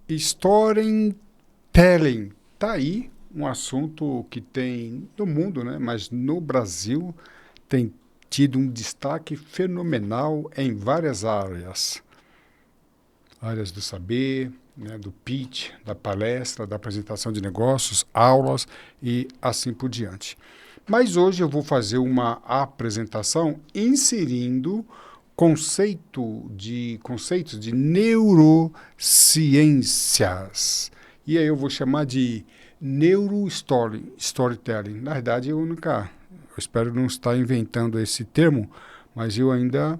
Storytelling. Tá aí um assunto que tem no mundo, né? Mas no Brasil tem tido um destaque fenomenal em várias áreas. Áreas do saber, né, do pitch, da palestra, da apresentação de negócios, aulas e assim por diante. Mas hoje eu vou fazer uma apresentação inserindo conceitos de neurociências. E aí eu vou chamar de storytelling. Na verdade, eu espero não estar inventando esse termo, mas eu ainda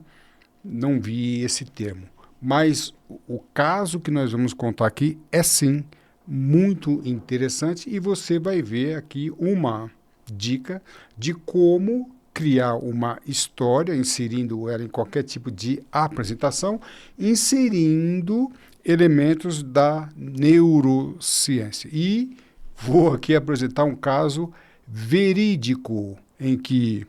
não vi esse termo. Mas o caso que nós vamos contar aqui é sim muito interessante e você vai ver aqui uma dica de como criar uma história, inserindo ela em qualquer tipo de apresentação, inserindo elementos da neurociência. E vou aqui apresentar um caso verídico em que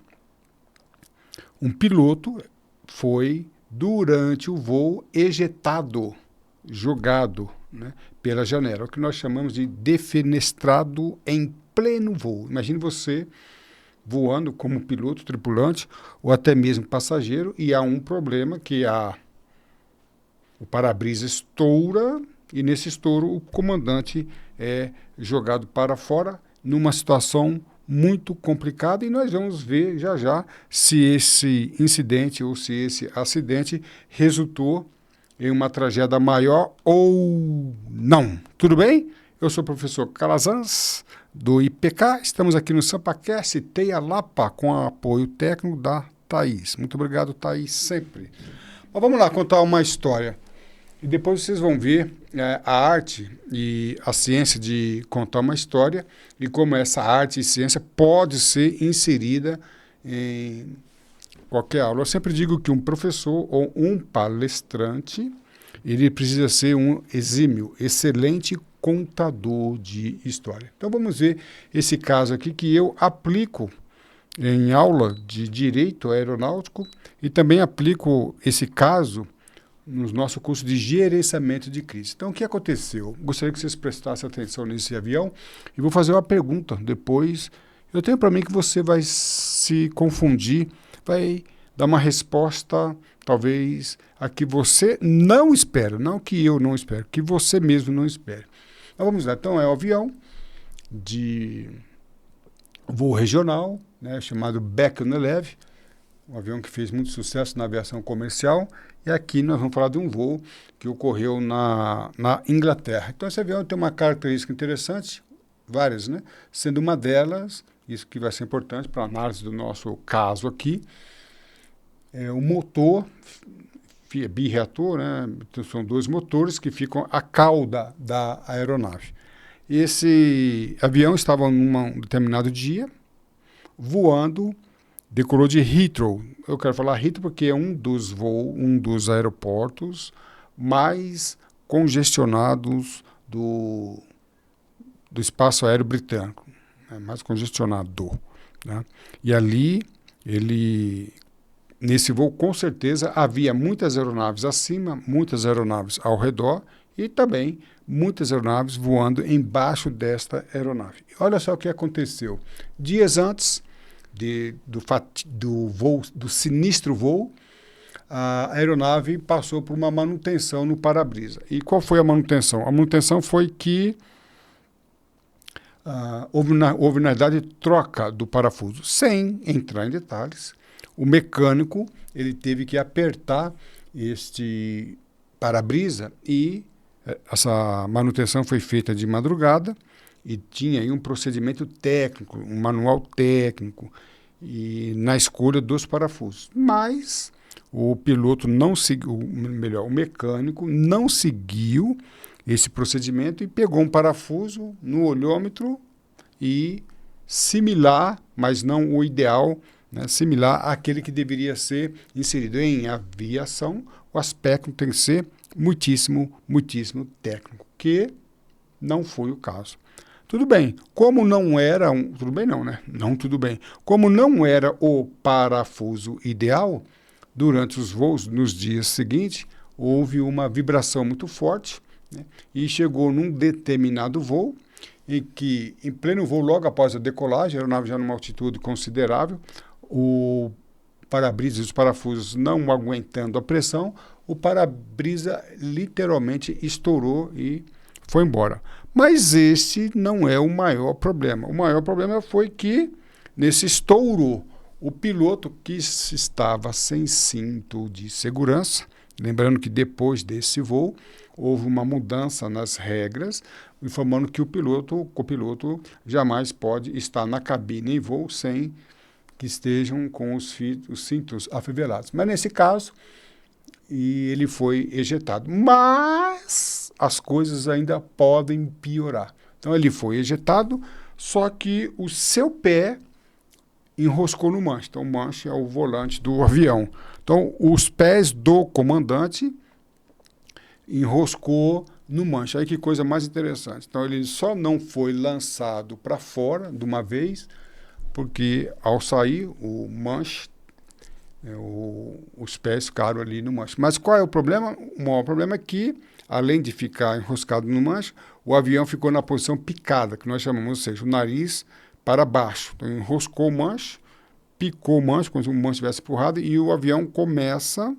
um piloto foi, durante o voo, ejetado, jogado, né, pela janela, o que nós chamamos de defenestrado em pleno voo. Imagine você voando como piloto, tripulante ou até mesmo passageiro e há um problema que o para-brisa estoura e nesse estouro o comandante é jogado para fora numa situação muito complicada e nós vamos ver já já se esse incidente ou se esse acidente resultou em uma tragédia maior ou não. Tudo bem? Eu sou o professor Calazans, do IPK. Estamos aqui no SampaCast Teia Lapa, com o apoio técnico da Thaís. Muito obrigado, Thaís, sempre. Mas vamos lá contar uma história. E depois vocês vão ver a arte e a ciência de contar uma história e como essa arte e ciência pode ser inserida em qualquer aula. Eu sempre digo que um professor ou um palestrante, ele precisa ser um exímio, excelente contador de história. Então vamos ver esse caso aqui que eu aplico em aula de direito aeronáutico e também aplico esse caso no nosso curso de gerenciamento de crise. Então, o que aconteceu? Gostaria que vocês prestassem atenção nesse avião e vou fazer uma pergunta. Depois, eu tenho para mim que você vai se confundir, vai dar uma resposta, talvez, a que você não espera, não que eu não espero, que você mesmo não espera. Então, vamos lá. Então, é um avião de voo regional, né, chamado Beech 11, um avião que fez muito sucesso na aviação comercial, e aqui nós vamos falar de um voo que ocorreu na Inglaterra. Então esse avião tem uma característica interessante, várias, né? Sendo uma delas, isso que vai ser importante para a análise do nosso caso aqui, o motor birreator, né? Então, são dois motores que ficam à cauda da aeronave. Esse avião estava num determinado dia, voando, decolou de Heathrow. Eu quero falar Heathrow porque é um dos aeroportos mais congestionados do espaço aéreo britânico, né? Mais congestionado, né? E ali, nesse voo, com certeza, havia muitas aeronaves acima, muitas aeronaves ao redor e também muitas aeronaves voando embaixo desta aeronave. Olha só o que aconteceu. Dias antes do sinistro voo, a aeronave passou por uma manutenção no para-brisa. E qual foi a manutenção? A manutenção foi que houve, na verdade, troca do parafuso. Sem entrar em detalhes, o mecânico ele teve que apertar este para-brisa e essa manutenção foi feita de madrugada e tinha aí um procedimento técnico, um manual técnico e na escolha dos parafusos. Mas o piloto não seguiu, o mecânico não seguiu esse procedimento e pegou um parafuso no olhômetro e similar, mas não o ideal, né, similar àquele que deveria ser inserido em aviação. O aspecto tem que ser muitíssimo técnico, que não foi o caso. Tudo bem, como não era tudo bem não, né? Não tudo bem. Como não era o parafuso ideal, durante os voos, nos dias seguintes, houve uma vibração muito forte né? E chegou num determinado voo, em que, em pleno voo, logo após a decolagem, a aeronave já numa altitude considerável, o para-brisa e os parafusos não aguentando a pressão, o para-brisa literalmente estourou e foi embora. Mas esse não é o maior problema. O maior problema foi que, nesse estouro, o piloto que estava sem cinto de segurança, lembrando que depois desse voo, houve uma mudança nas regras, informando que o copiloto, jamais pode estar na cabine em voo sem que estejam com os cintos afivelados. Mas nesse caso, ele foi ejetado. Mas as coisas ainda podem piorar. Então ele foi ejetado, só que o seu pé enroscou no manche. Então o manche é o volante do avião. Então os pés do comandante enroscou no manche. Aí que coisa mais interessante. Então ele só não foi lançado para fora de uma vez, porque ao sair o manche, os pés ficaram ali no manche. Mas qual é o problema? O maior problema é que, além de ficar enroscado no manche, o avião ficou na posição picada, que nós chamamos, ou seja, o nariz para baixo. Então enroscou o manche, picou o manche, como se o manche estivesse empurrado, e o avião começa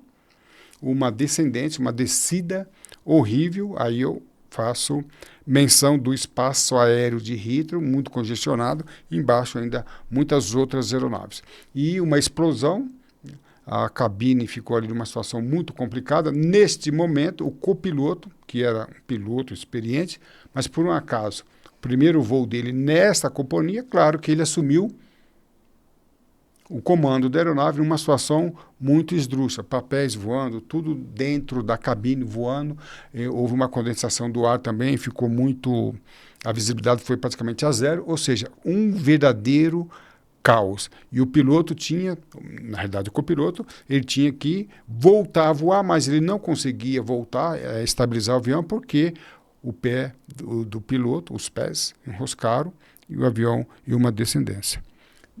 uma descendente, uma descida horrível. Aí eu faço menção do espaço aéreo de Heathrow, muito congestionado, e embaixo ainda muitas outras aeronaves. E uma explosão, a cabine ficou ali numa situação muito complicada. Neste momento, o copiloto, que era um piloto experiente, mas por um acaso, o primeiro voo dele nesta companhia, claro que ele assumiu o comando da aeronave numa situação muito esdrúxula, papéis voando, tudo dentro da cabine voando, houve uma condensação do ar também, ficou muito, a visibilidade foi praticamente a zero, ou seja, um verdadeiro caos. E o piloto tinha, na realidade o copiloto, ele tinha que voltar a voar, mas ele não conseguia voltar, estabilizar o avião, porque o pé do piloto, os pés, enroscaram, e o avião e uma descendência.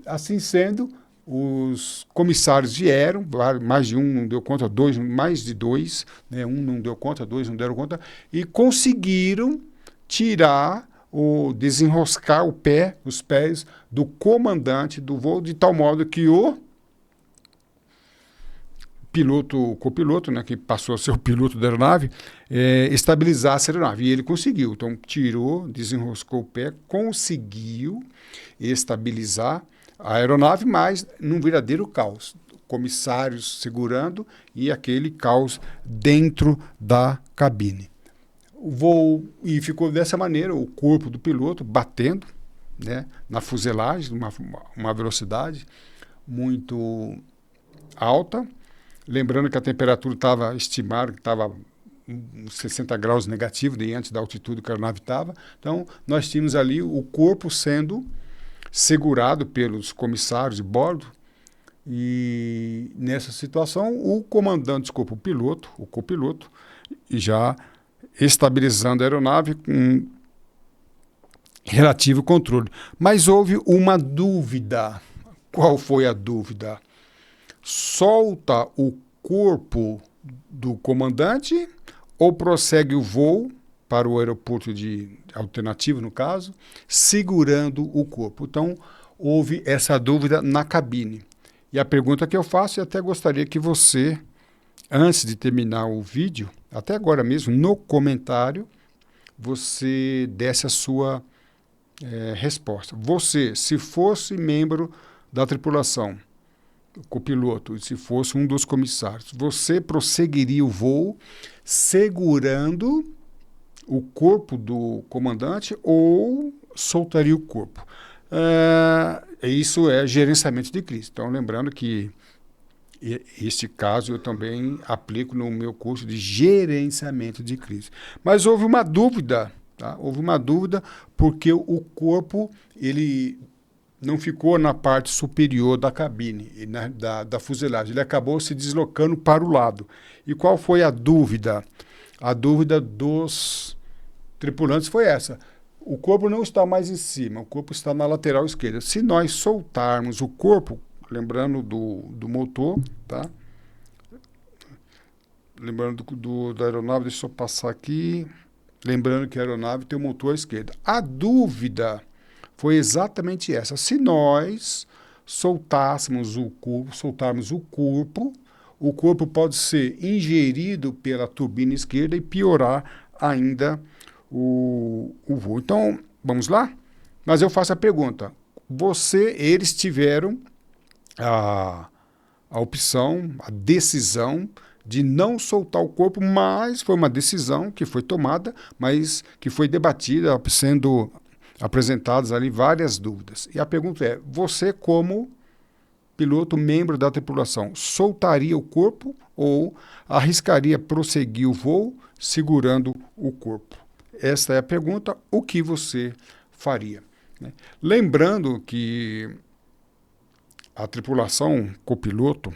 Assim sendo, os comissários vieram, mais de um não deu conta, mais de dois, né? Um não deu conta, dois não deram conta, e conseguiram tirar ou desenroscar os pés do comandante do voo, de tal modo que o copiloto, né, que passou a ser o piloto da aeronave, estabilizasse a aeronave. E ele conseguiu. Então, tirou, desenroscou o pé, conseguiu estabilizar a aeronave, mas num verdadeiro caos. Comissários segurando e aquele caos dentro da cabine. O voo, e ficou dessa maneira, o corpo do piloto batendo, né, na fuselagem, uma velocidade muito alta. Lembrando que a temperatura estava estimada, que estava 60 graus negativo diante da altitude que a aeronave estava. Então, nós tínhamos ali o corpo sendo segurado pelos comissários de bordo, e nessa situação o copiloto, já estabilizando a aeronave com relativo controle. Mas houve uma dúvida. Qual foi a dúvida? Solta o corpo do comandante ou prossegue o voo para o aeroporto alternativo, no caso, segurando o corpo? Então, houve essa dúvida na cabine. E a pergunta que eu faço, e até gostaria que você, antes de terminar o vídeo, até agora mesmo, no comentário, você desse a sua resposta. Você, se fosse membro da tripulação, copiloto, se fosse um dos comissários, você prosseguiria o voo segurando o corpo do comandante ou soltaria o corpo? Isso é gerenciamento de crise. Então, lembrando que este caso eu também aplico no meu curso de gerenciamento de crise. Mas houve uma dúvida, tá? Houve uma dúvida porque o corpo, ele não ficou na parte superior da cabine, da fuselagem. Ele acabou se deslocando para o lado. E qual foi a dúvida? A dúvida dos tripulantes foi essa. O corpo não está mais em cima, o corpo está na lateral esquerda. Se nós soltarmos o corpo, lembrando do motor, tá? Lembrando da aeronave, deixa eu passar aqui. Lembrando que a aeronave tem o motor à esquerda. A dúvida foi exatamente essa. Se nós soltarmos o corpo pode ser ingerido pela turbina esquerda e piorar ainda o voo. Então, vamos lá? Mas eu faço a pergunta. Eles tiveram a opção, a decisão de não soltar o corpo, mas foi uma decisão que foi tomada, mas que foi debatida, sendo apresentadas ali várias dúvidas. E a pergunta é, você como piloto, membro da tripulação, soltaria o corpo ou arriscaria prosseguir o voo segurando o corpo? Esta é a pergunta, o que você faria? Né? Lembrando que a tripulação, copiloto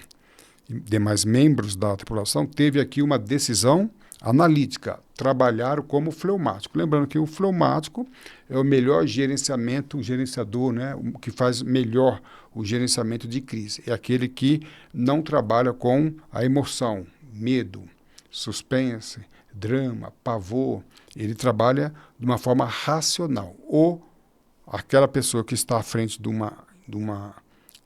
e demais membros da tripulação, teve aqui uma decisão analítica, trabalhar como fleumático. Lembrando que o fleumático é o melhor gerenciamento, o gerenciador, né, o que faz melhor o gerenciamento de crise. É aquele que não trabalha com a emoção, medo, suspense, drama, pavor. Ele trabalha de uma forma racional. Ou aquela pessoa que está à frente de uma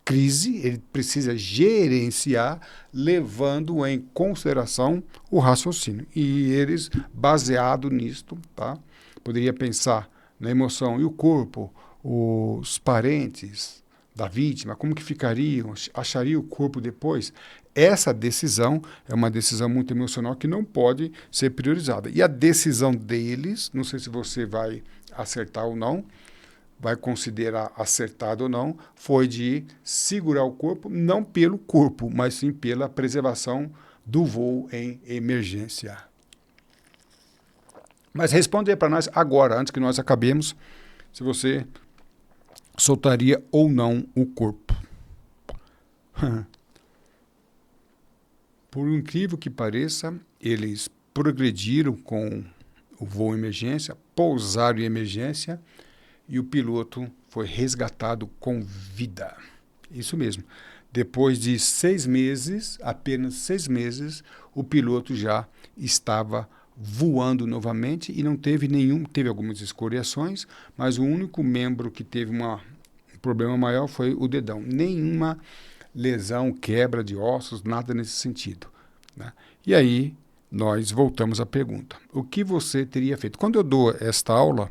crise, ele precisa gerenciar, levando em consideração o raciocínio. E eles, baseado nisto, tá? Poderia pensar na emoção e o corpo, os parentes da vítima, como que ficariam, acharia o corpo depois. Essa decisão é uma decisão muito emocional que não pode ser priorizada. E a decisão deles, não sei se você vai acertar ou não, vai considerar acertado ou não, foi de segurar o corpo, não pelo corpo, mas sim pela preservação do voo em emergência. Mas responde aí para nós agora, antes que nós acabemos, se você soltaria ou não o corpo. Por incrível que pareça, eles progrediram com o voo em emergência, pousaram em emergência, e o piloto foi resgatado com vida. Isso mesmo. Depois de 6 meses, apenas 6 meses, o piloto já estava voando novamente e não teve teve algumas escoriações, mas o único membro que teve um problema maior foi o dedão. Nenhuma lesão, quebra de ossos, nada nesse sentido. Né? E aí, nós voltamos à pergunta. O que você teria feito? Quando eu dou esta aula,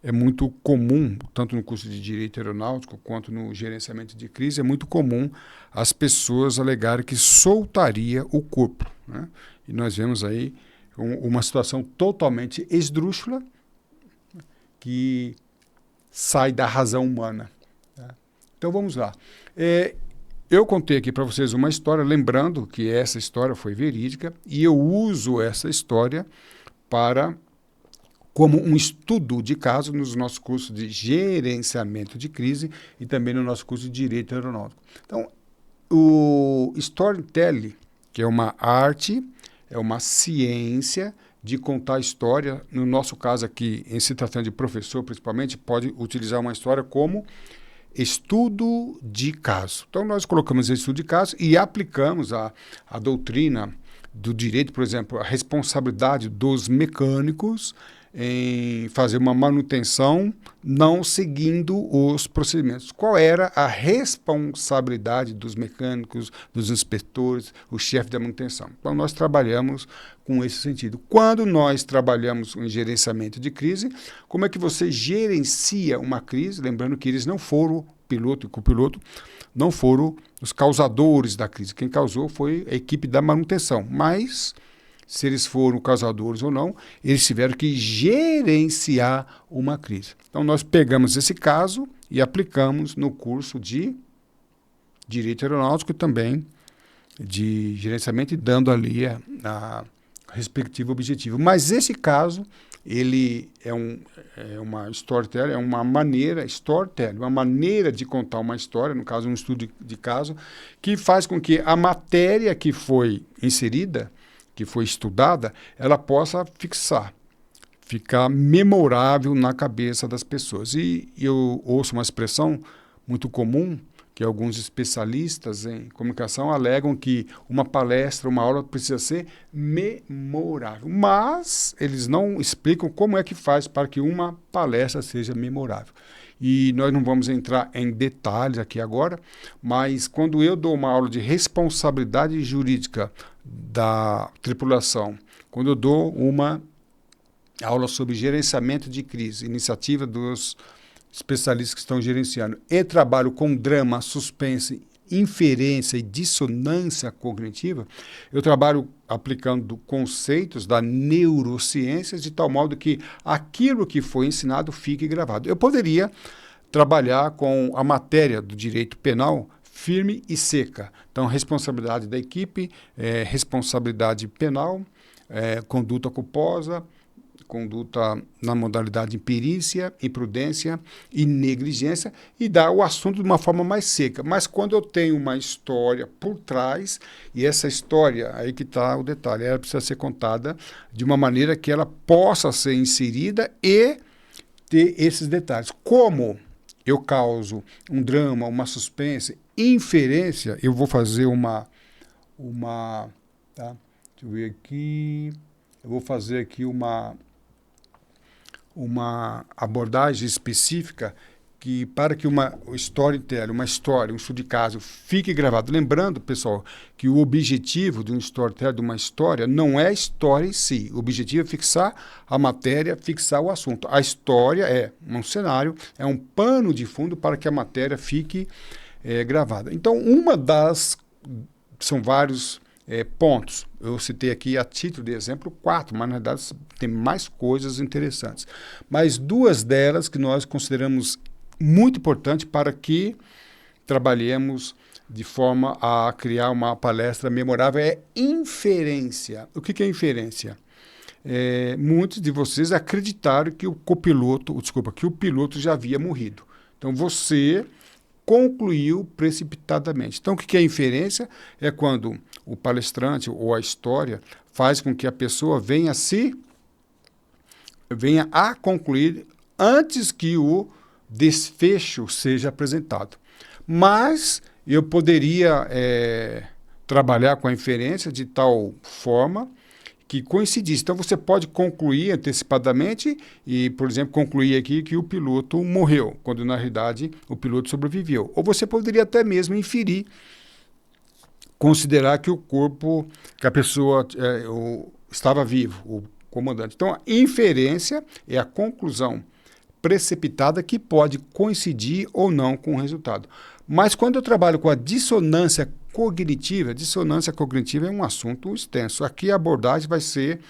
é muito comum, tanto no curso de Direito Aeronáutico quanto no gerenciamento de crise, é muito comum as pessoas alegarem que soltaria o corpo. Né? E nós vemos aí uma situação totalmente esdrúxula que sai da razão humana. Tá? Então vamos lá. Eu contei aqui para vocês uma história, lembrando que essa história foi verídica, e eu uso essa história como um estudo de caso nos nossos cursos de gerenciamento de crise e também no nosso curso de Direito Aeronáutico. Então, o storytelling, que é uma arte, é uma ciência de contar história. No nosso caso aqui, em se tratando de professor principalmente, pode utilizar uma história como estudo de caso. Então, nós colocamos esse estudo de caso e aplicamos a doutrina do direito, por exemplo, a responsabilidade dos mecânicos em fazer uma manutenção não seguindo os procedimentos. Qual era a responsabilidade dos mecânicos, dos inspetores, o chefe da manutenção? Então, nós trabalhamos com esse sentido. Quando nós trabalhamos em gerenciamento de crise, como é que você gerencia uma crise? Lembrando que eles não foram, o piloto e o copiloto, não foram os causadores da crise. Quem causou foi a equipe da manutenção, mas se eles foram causadores ou não, eles tiveram que gerenciar uma crise. Então, nós pegamos esse caso e aplicamos no curso de Direito Aeronáutico e também de gerenciamento, e dando ali a respectivo objetivo. Mas esse caso, ele é uma storytelling, é uma maneira, storytelling, uma maneira de contar uma história, no caso, um estudo de caso, que faz com que a matéria que foi inserida, que foi estudada, ela possa ficar memorável na cabeça das pessoas. E eu ouço uma expressão muito comum, que alguns especialistas em comunicação alegam que uma palestra, uma aula precisa ser memorável. Mas eles não explicam como é que faz para que uma palestra seja memorável. E nós não vamos entrar em detalhes aqui agora, mas quando eu dou uma aula de responsabilidade jurídica da tripulação, quando eu dou uma aula sobre gerenciamento de crise, iniciativa dos especialistas que estão gerenciando, e trabalho com drama, suspense, inferência e dissonância cognitiva, eu trabalho aplicando conceitos da neurociência de tal modo que aquilo que foi ensinado fique gravado. Eu poderia trabalhar com a matéria do direito penal firme e seca. Então, responsabilidade da equipe, responsabilidade penal, conduta culposa, conduta na modalidade imperícia, imprudência e negligência, e dar o assunto de uma forma mais seca. Mas quando eu tenho uma história por trás, e essa história, aí que está o detalhe, ela precisa ser contada de uma maneira que ela possa ser inserida e ter esses detalhes. Como eu causo um drama, uma suspense, inferência, eu vou fazer tá? Deixa eu ver aqui, eu vou fazer aqui uma abordagem específica que para que uma storytelling, uma história, um estudo de caso fique gravado. Lembrando, pessoal, que o objetivo de um storytelling, de uma história, não é a história em si. O objetivo é fixar a matéria, fixar o assunto. A história é um cenário, é um pano de fundo para que a matéria fique gravada. Então, são vários pontos. Eu citei aqui a título de exemplo 4, mas na verdade tem mais coisas interessantes. Mas 2 delas que nós consideramos muito importante para que trabalhemos de forma a criar uma palestra memorável é inferência. O que é inferência? Muitos de vocês acreditaram que que o piloto já havia morrido. Então você concluiu precipitadamente. Então o que é inferência? É quando o palestrante ou a história faz com que a pessoa venha a concluir antes que o desfecho seja apresentado. Mas eu poderia trabalhar com a inferência de tal forma que coincidisse. Então, você pode concluir antecipadamente e, por exemplo, concluir aqui que o piloto morreu, quando, na realidade, o piloto sobreviveu. Ou você poderia até mesmo inferir, considerar que que a pessoa estava vivo, o comandante. Então, a inferência é a conclusão precipitada que pode coincidir ou não com o resultado. Mas quando eu trabalho com a dissonância cognitiva é um assunto extenso. Aqui a abordagem vai ser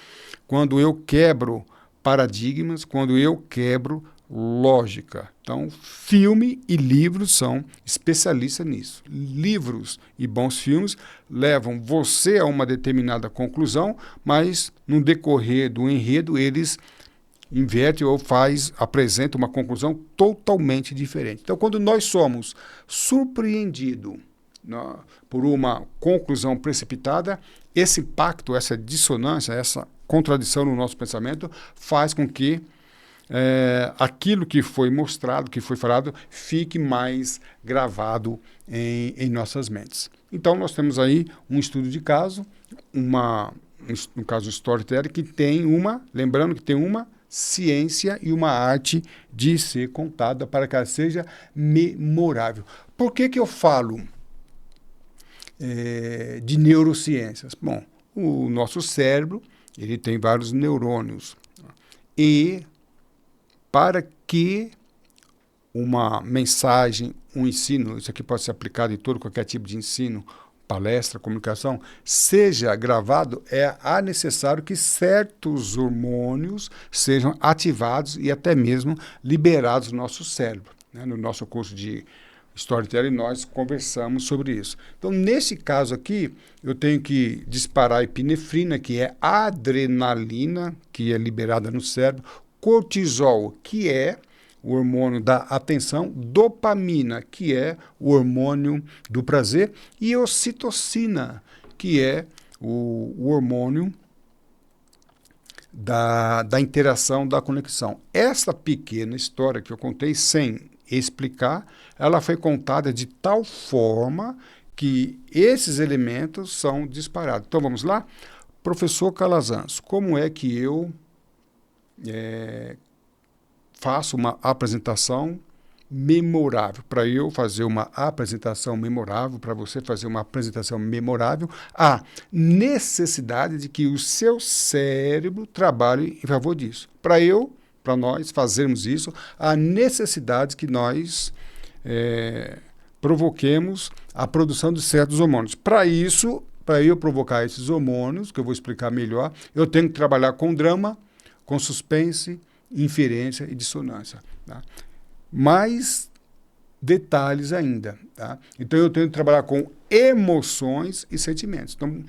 quando eu quebro paradigmas, quando eu quebro lógica. Então, filme e livros são especialistas nisso. Livros e bons filmes levam você a uma determinada conclusão, mas no decorrer do enredo eles inverte ou apresenta uma conclusão totalmente diferente. Então, quando nós somos surpreendidos por uma conclusão precipitada, esse impacto, essa dissonância, essa contradição no nosso pensamento faz com que aquilo que foi mostrado, que foi falado, fique mais gravado em nossas mentes. Então, nós temos aí um estudo de caso, no caso storytelling, que tem lembrando que tem uma ciência e uma arte de ser contada para que ela seja memorável. Por que eu falo de neurociências? Bom, o nosso cérebro ele tem vários neurônios e para que uma mensagem, um ensino, isso aqui pode ser aplicado em qualquer tipo de ensino, palestra, comunicação, seja gravado, é necessário que certos hormônios sejam ativados e até mesmo liberados no nosso cérebro. Né? No nosso curso de Storytelling, nós conversamos sobre isso. Então, nesse caso aqui, eu tenho que disparar a epinefrina, que é a adrenalina, que é liberada no cérebro, cortisol, que é o hormônio da atenção, dopamina, que é o hormônio do prazer, e ocitocina, que é o hormônio da interação, da conexão. Essa pequena história que eu contei, sem explicar, ela foi contada de tal forma que esses elementos são disparados. Então, vamos lá? Professor Calazans, como é que eu faço uma apresentação memorável? Para eu fazer uma apresentação memorável, para você fazer uma apresentação memorável, há necessidade de que o seu cérebro trabalhe em favor disso. Para nós fazermos isso, há necessidade que nós provoquemos a produção de certos hormônios. Para isso, para eu provocar esses hormônios, que eu vou explicar melhor, eu tenho que trabalhar com drama, com suspense, inferência e dissonância. Tá? Mais detalhes ainda. Tá? Então, eu tenho que trabalhar com emoções e sentimentos. Então,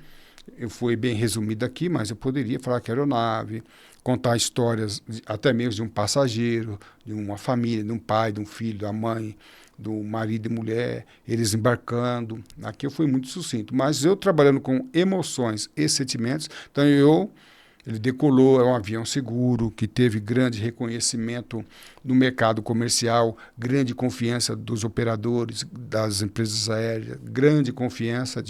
eu fui bem resumido aqui, mas eu poderia falar que aeronave, contar histórias até mesmo de um passageiro, de uma família, de um pai, de um filho, da mãe, do marido e mulher, eles embarcando. Aqui eu fui muito sucinto, mas eu trabalhando com emoções e sentimentos, então ele decolou, é um avião seguro, que teve grande reconhecimento no mercado comercial, grande confiança dos operadores, das empresas aéreas, grande confiança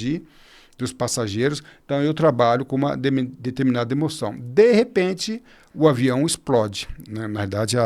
dos passageiros. Então, eu trabalho com uma determinada emoção. De repente, o avião explode. Né? Na verdade,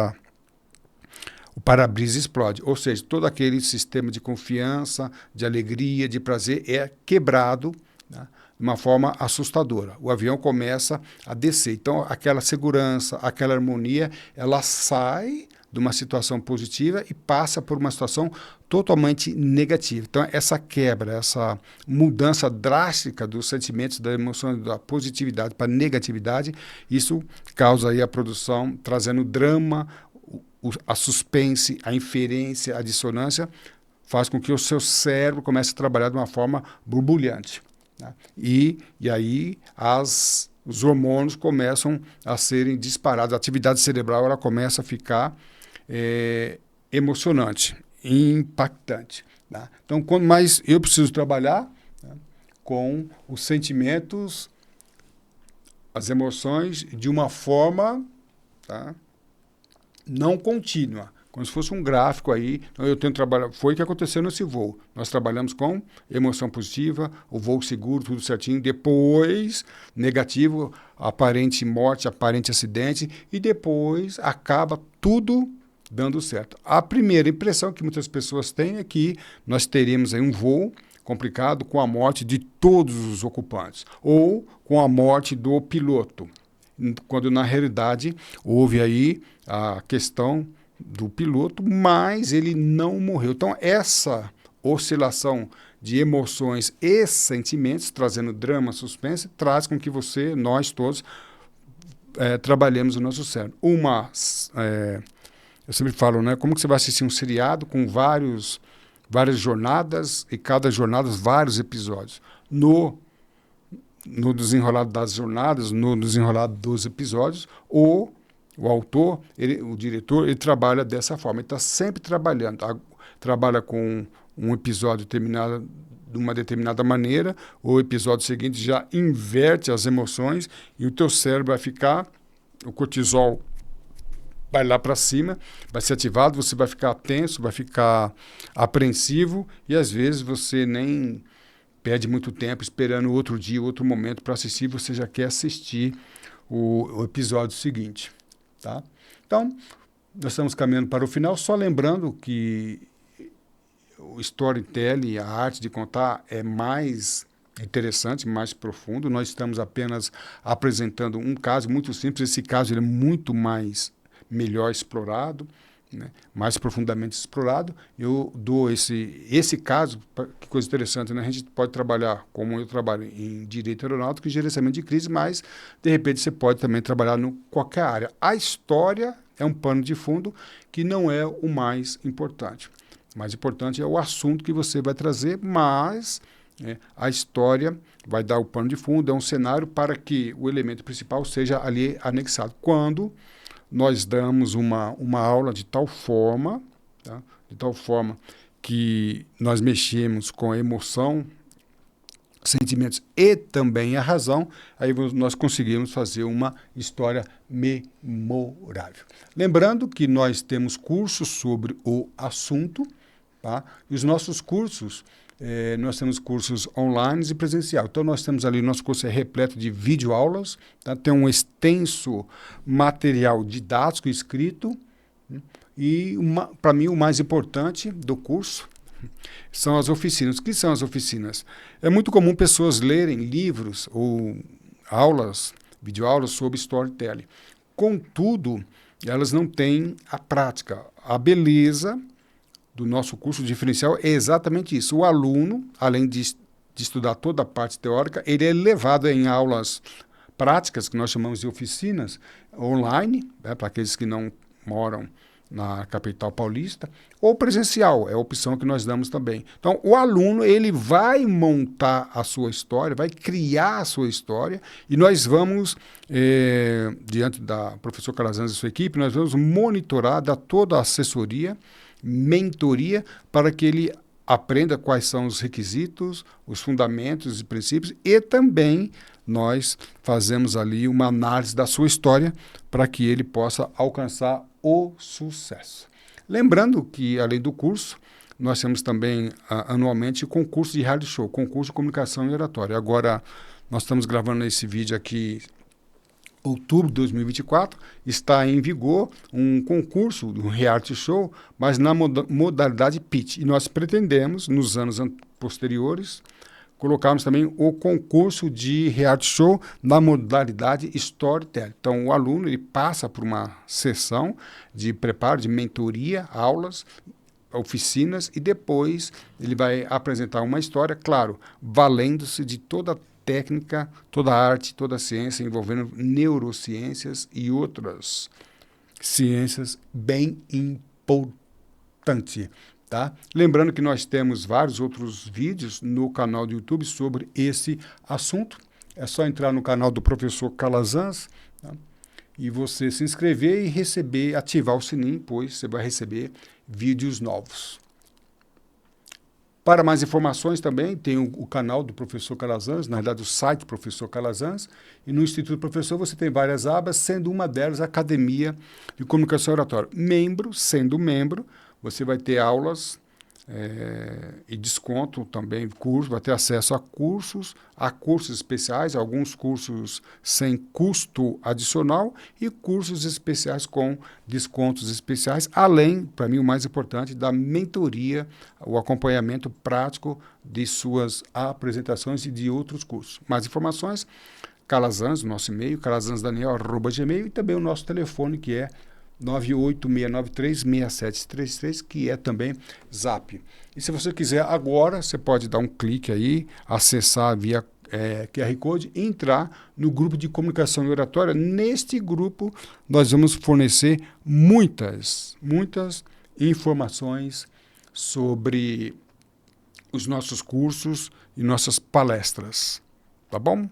o para-brisa explode. Ou seja, todo aquele sistema de confiança, de alegria, de prazer é quebrado, né? De uma forma assustadora. O avião começa a descer. Então, aquela segurança, aquela harmonia, ela sai de uma situação positiva e passa por uma situação totalmente negativa. Então, essa quebra, essa mudança drástica dos sentimentos, da emoção, da positividade para a negatividade, isso causa aí a produção, trazendo drama, a suspense, a inferência, a dissonância, faz com que o seu cérebro comece a trabalhar de uma forma borbulhante. Né? E aí os hormônios começam a serem disparados, a atividade cerebral ela começa a ficar emocionante, impactante. Tá? Então, quanto mais eu preciso trabalhar, né, com os sentimentos, as emoções, de uma forma, tá, não contínua, como se fosse um gráfico aí. Então, eu tenho que trabalhar. Foi o que aconteceu nesse voo. Nós trabalhamos com emoção positiva, o voo seguro, tudo certinho. Depois, negativo, aparente morte, aparente acidente. E depois acaba tudo dando certo. A primeira impressão que muitas pessoas têm é que nós teremos aí um voo complicado com a morte de todos os ocupantes ou com a morte do piloto, quando na realidade houve aí a questão do piloto, mas ele não morreu. Então, essa oscilação de emoções e sentimentos, trazendo drama, suspense, traz com que nós todos, trabalhemos o nosso cérebro. Eu sempre falo, né? Como que você vai assistir um seriado com várias jornadas e cada jornada vários episódios? No desenrolar das jornadas, no desenrolar dos episódios, o autor, o diretor, ele trabalha dessa forma. Ele está sempre trabalhando. Trabalha com um episódio terminado de uma determinada maneira, o episódio seguinte já inverte as emoções e o teu cérebro vai ficar, o cortisol vai lá para cima, vai ser ativado, você vai ficar tenso, vai ficar apreensivo e às vezes você nem perde muito tempo esperando outro dia, outro momento para assistir, você já quer assistir o episódio seguinte. Tá? Então, nós estamos caminhando para o final, só lembrando que o storytelling, a arte de contar, é mais interessante, mais profundo. Nós estamos apenas apresentando um caso muito simples, esse caso ele é muito melhor explorado, né? Mais profundamente explorado. Eu dou esse caso, que coisa interessante, né? A gente pode trabalhar, como eu trabalho em direito aeronáutico e gerenciamento de crise, mas de repente você pode também trabalhar em qualquer área. A história é um pano de fundo que não é o mais importante. O mais importante é o assunto que você vai trazer, mas a história vai dar o pano de fundo, é um cenário para que o elemento principal seja ali anexado. Quando nós damos uma aula de tal forma, tá? De tal forma que nós mexemos com a emoção sentimentos e também a razão, aí nós conseguimos fazer uma história memorável. Lembrando que nós temos cursos sobre o assunto, tá? E os nossos cursos, nós temos cursos online e presencial. Então, nós temos ali, nosso curso é repleto de videoaulas, tá? Tem um extenso material didático escrito, e, para mim, o mais importante do curso são as oficinas. O que são as oficinas? É muito comum pessoas lerem livros ou aulas, videoaulas sobre storytelling. Contudo, elas não têm a prática. A beleza do nosso curso diferencial é exatamente isso. O aluno, além de estudar toda a parte teórica, ele é levado em aulas práticas, que nós chamamos de oficinas, online, né, para aqueles que não moram na capital paulista, ou presencial, é a opção que nós damos também. Então, o aluno, ele vai montar a sua história, vai criar a sua história, e nós vamos, diante da professor Calazans e sua equipe, nós vamos monitorar, dar toda a assessoria, mentoria, para que ele aprenda quais são os requisitos, os fundamentos e princípios, e também nós fazemos ali uma análise da sua história para que ele possa alcançar o sucesso. Lembrando que, além do curso, nós temos também anualmente concurso de reality show, concurso de comunicação e oratória. Agora, nós estamos gravando esse vídeo aqui outubro de 2024, está em vigor um concurso do reality show, mas na modalidade pitch. E nós pretendemos, nos anos posteriores, colocarmos também o concurso de reality show na modalidade storytelling. Então, o aluno ele passa por uma sessão de preparo, de mentoria, aulas, oficinas, e depois ele vai apresentar uma história, claro, valendo-se de toda a técnica, toda a arte, toda a ciência, envolvendo neurociências e outras ciências bem importantes. Tá? Lembrando que nós temos vários outros vídeos no canal do YouTube sobre esse assunto. É só entrar no canal do professor Calazans, tá? E você se inscrever e receber, ativar o sininho, pois você vai receber vídeos novos. Para mais informações também, tem o canal do professor Calazans, na verdade o site do professor Calazans, e no Instituto Professor você tem várias abas, sendo uma delas a Academia de Comunicação e Oratória. Sendo membro, você vai ter aulas e desconto também, curso, vai ter acesso a cursos especiais, alguns cursos sem custo adicional e cursos especiais com descontos especiais, além, para mim, o mais importante, da mentoria, o acompanhamento prático de suas apresentações e de outros cursos. Mais informações, Calazans, nosso e-mail, calazans.daniel@gmail, e também o nosso telefone, que é 986936733, que é também Zap. E se você quiser agora, você pode dar um clique aí, acessar via QR Code e entrar no grupo de comunicação e oratória. Neste grupo, nós vamos fornecer muitas informações sobre os nossos cursos e nossas palestras. Tá bom?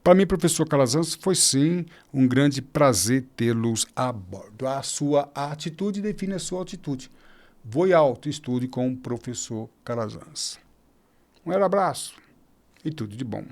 Para mim, professor Calazans, foi sim um grande prazer tê-los a bordo. A sua atitude define a sua altitude. Voe alto, estude com o professor Calazans. Um abraço e tudo de bom.